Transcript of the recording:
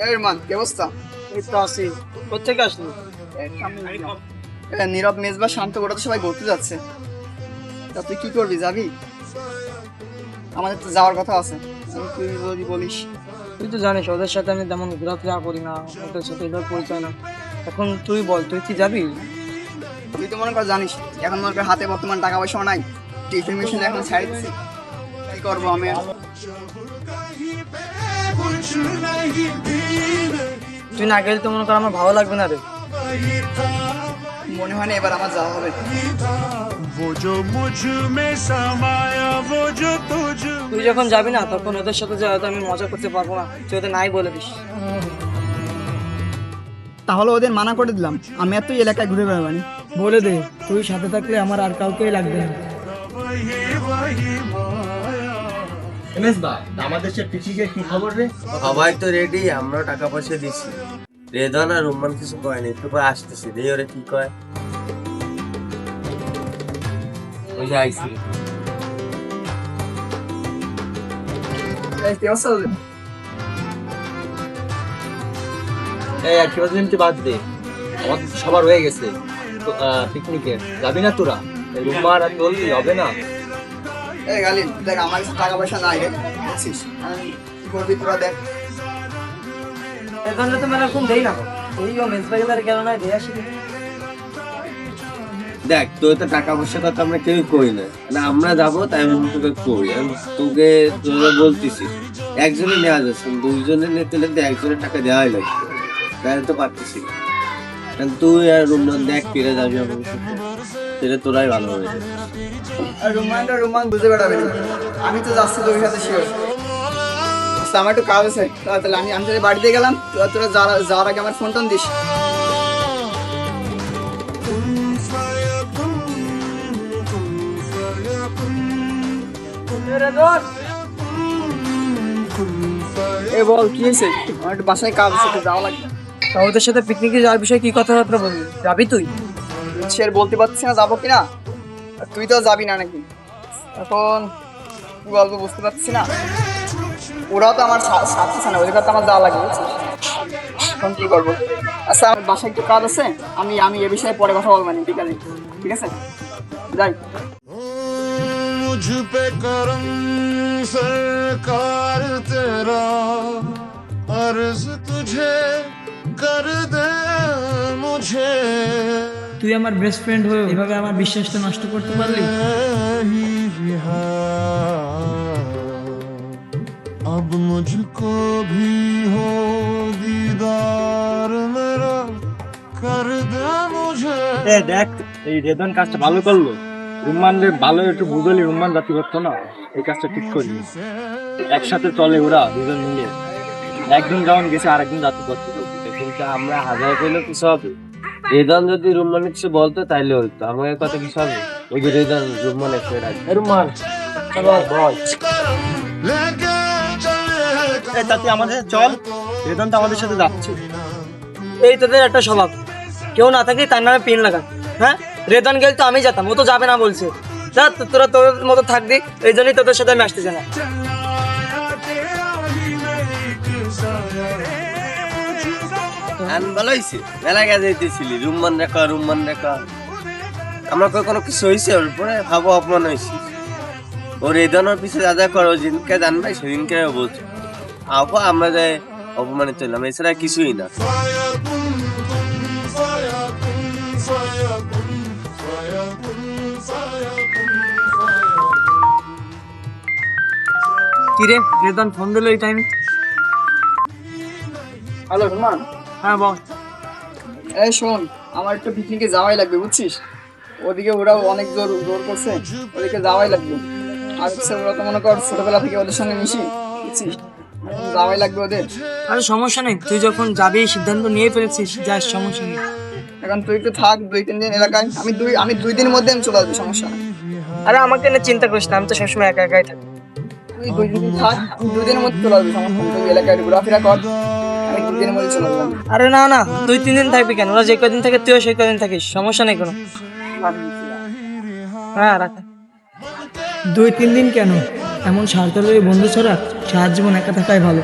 এই মান কি অবস্থা? এই তো আছি। কোথেকে আসলি? নীরব মেজবা শান্ত ওরা তো সবাই ঘুরতে যাচ্ছে, তা তুই কি করবি, যাবি? আমাদের তো যাওয়ার কথা আছে, তুই যদি বলিস। তুই তো জানিস ওদের সাথে আমি তেমন ঘোরাফেরা করি না, ওদের সাথে এদের পরিচয় না। এখন তুই বল, তুই কি যাবি? তুই তো মনে কর জানিস এখন মনে কর হাতে বর্তমান টাকা পয়সা নাই, টিফিন মেশিন এখন ছাড়ি দিচ্ছি, কি করবো আমি? তুই না গেলে তো মনে কর আমার ভালো লাগবে না রে। মনে হয় না এবার আমার যাওয়া হবে। তুই যখন যাবি না তখন ওদের সাথে যে হয়তো আমি মজা করতে পারবো না, তুই ওদের নাই বলে দিস। তাহলে ওদের মানা করে দিলাম, আমি আর তুই এলাকায় ঘুরে বেড়াবানি। বলে দে তুই সাথে থাকলে আমার আর কাউকেই লাগবে না। আমাদের সে পিছিয়ে কি খবর রে? সবাই তো রেডি, আমরা টাকা পয়সা দিছি। রেদন আর রুম্মান কিছু কয়নি, একটু পরে আসতেছি, দেখি ওরা কি কয়। ওই যে আইসি। এই কি অবস্থা ওদের? এই আর কিবা দিন বাদ দে, আমাদের তো সবার হয়ে গেছে পিকনিকে, যাবি না তোরা? রুম্মান আর তোর কি হবে না? এই গালিব দেখ, আমার কাছে টাকা পয়সা নাই রে, বুঝছিস? কি করবি তোরা দেখ। এখন তো মেলা কোন দেই না, এই ও মেজবাইলার গেল না দিয়ে আসি। দেখ তোর তো টাকা পয়সা কথা আমরা কেউই কই না, না আমরা যাবো তাই আমি তোকে কই, আমি তোকে তোরা বলতেছি একজনে নেওয়া যাচ্ছে, দুইজনে নিতে লাগলে একজনের টাকা দেওয়াই লাগবে, তাই তো পারতেছি না। কারণ তুই আর রুমন দেখ ফিরে যাবি আমাদের সাথে, সেটা তোরাই ভালো হবে। আর রুমান বুঝে বেড়াবে না, আমি তো যাচ্ছি তোর সাথে শিওর। আমার একটু কাজ আছে, তাহলে আমি আমি তোদের বাড়িতে গেলাম, তোরা যাওয়ার আগে আমার ফোন টোন দিস। এ বল কি হয়েছে? আমার একটু বাসায় কাজ আছে, যাওয়া লাগবে। তা ওদের সাথে পিকনিকে যাওয়ার বিষয়ে কি কথাবার্তা বলবি? যাবি তুই? সে আর বলতে পারছি না যাবো কিনা, আর তুই তো যাবি না নাকি? এখন কি বলবো বুঝতে পারছি না, ওরাও তো আমার সাথে না, ওদের তো আমার যাওয়া লাগবে, বুঝছিস? এখন কি করবো? আচ্ছা আমার বাসায় একটু কাজ আছে, আমি এ বিষয়ে পরে কথা বলবো, মানে বিকালে, ঠিক আছে? যাই। मुझ पे करम सरकार तेरा, अर्ज तुझे कर दे मुझे, তুই আমার বেস্ট ফ্রেন্ড হয়ে এভাবে আমার বিশ্বাসটা নষ্ট করতে পারলি? ही रिहा अब मुझको भी हो दीदार मेरा, कर दे मुझे। দেখ এই রেদন কাজটা ভালো করলো, রুম্মান রে ভালো একটু বুঝলি, রুম্মান জাতি করতো না, এই কাজটা ঠিক করলি। একসাথে চলে ওরা দুজন মিলে, একদিন যেমন গেছে আর একদিন জাতি করতো, কিন্তু আমরা হাজার করলে কিছু হবে? রেদন যদি রুম্মানে কিছু বলতো তাইলে হতো, আমাদের কথা কিছু হবে? ওই যে রেদন রুম্মানে ফের আসবে। রুম্মান বল लेके चले তাতে আমাদের চল, রেদন তো আমাদের সাথে যাচ্ছে। এই তোদের একটা স্বভাব, কেউ না থাকলে তার নামে পিন লাগা। হ্যাঁ, রেদান গেল তো আমি যেতাম, ও তো যাবে না বলছে। যা তোরা তোর মতো থাকবি, এই জন্যই তোদের সাথে আমি আসতেছি না। আন ভালো হয়েছে, মেলা গেছে যেতেছিলি, রুম্মান রেখা আমরা কোনো কিছু হয়েছে ওর উপরে ভাবো অপমান হয়েছি। ও রেদনের পিছিয়ে যা যা করো যেদিনকে জানবে সেদিনকে বলছো, আবো আমরা যে অপমানিত হইলাম, এছাড়া কিছুই না। কি রে, রেদান ফোন দিল এই টাইমে? হ্যালো রুমান। হ্যাঁ বল। এই শোন, আমার একটু পিকনিকে যাওয়াই লাগবে, বুঝছিস? ওদিকে ওরাও অনেক জোর করছে, ওদিকে যাওয়াই লাগবে। আর ওরা তো মনে কর ছোটবেলা থেকে ওদের সঙ্গে মিশি, বুঝছিস? যাওয়াই লাগবে ওদের। আরে সমস্যা নেই, তুই যখন যাবি সিদ্ধান্ত নিয়ে ফেলেছিস, যাস, সমস্যা নেই। এখন তুই একটু থাক 2-3 দিন এলাকায়, আমি 2 দিনের মধ্যে আমি চলে আসবো, সমস্যা নেই। আরে আমাকে নিয়ে চিন্তা করিস না, আমি তো সবসময় একা একাই থাকি। তুই 2 দিন থাক, আমি 2 দিনের মধ্যে চলে আসবো, সমস্যা নেই। তুই এলাকায় ঘোরাফেরা কর, আমি 2 দিনের মধ্যে চলে আসবো। আরে না না, 2-3 দিন থাকবি কেন? ওরা যে কদিন থাকে তুইও সেই কদিন থাকিস, সমস্যা নেই কোনো। হ্যাঁ রাখ। 2-3 দিন কেন? এমন স্বার্থ বন্ধু ছাড়া সারা জীবন একা থাকাই ভালো।